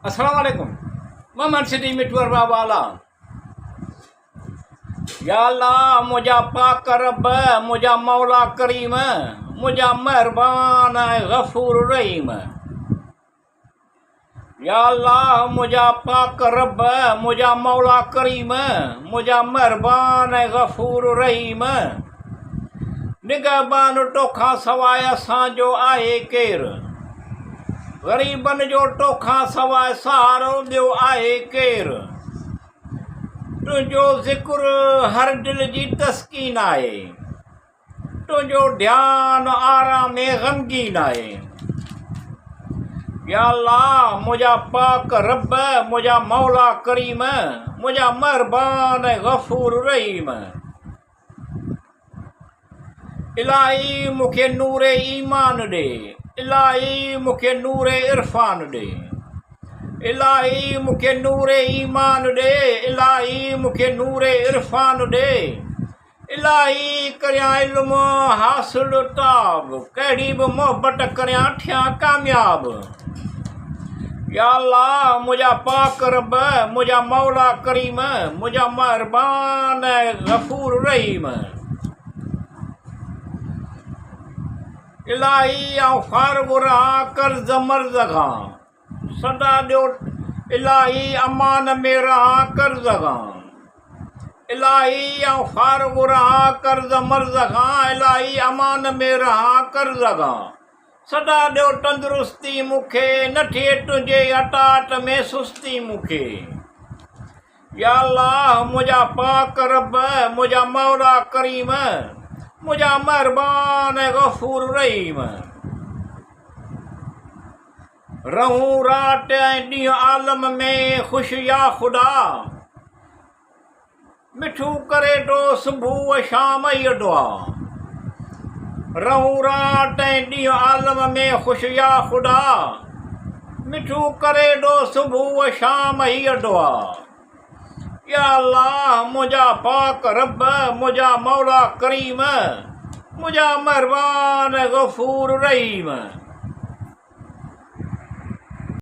Assalamualaikum. Maman Sidi Mitwar Babala. Ya Allah, मुझा पाक रब, मुझा मौला करीम, मुझा मेहरबान गफूर रहीम. या अल्लाह मुझा पाक रब, मुझा मौला करीम, मुझा मेहरबान गफूर रहीम. निगहबान टोखा सवाइ असांजो आहे केरु, ग़रीबनि जो टोखा सवाइ सहारो ॿियो आहे केरु. तुंहिंजो ज़िक्र हर दिल जी तस्कीन आहे, तुंहिंजो ध्यानु आराम ग़मगीन आहे. या अल्लाह मुझा पाक रब, मुझा मौला करीम, मुझा मेहरबान गफूर रहीम. इलाही मूंखे नूरे ईमान ॾे, इलाही मूंखे नूरे इरफान ॾे, इलाही मूंखे नूरे ईमान ॾे, इलाही मूंखे नूरे इरफान ॾे. इलाही करियां इल्मु हासिल ताब, कहिड़ी बि मोहबत करियां थियां कामयाब. या अल्लाह मुझा पाक रब, मुझा मौला करीम, मुझा मेहरबान गफूर रहीम. इलाही आऊं फारग रहां कर्ज़ मर्ज़ खां, सदा ॾियो इलाही अमान में रहां कर्ज़ खां. इलाही आऊं फारग रहां कर्ज़ मर्ज़ खां, इलाही अमान में रहां कर्ज़ खां. सदा ॾियो तंदुरुस्ती मूंखे, न थिए तुंहिंजे अटाट में सुस्ती मूंखे. या अल्लाह मुझा पाक रब, मुझा मौला करीम, मुझा मेहरबान गफूर रहीम. रहूं रात ऐं ॾींहुं आलम में ख़ुशि या ख़ुदा, मिठू करे थो सुबुह शाम इहो दुआ. रहूं रात ऐं ॾींहुं आलम में ख़ुशि या ख़ुदा, मिठू करे थो सुबुह शाम हीअ दुआ. या अल्लाह मुझा पाक रब, मुझा मौला करीम, मुझा मेहरबान गफूर रहीम.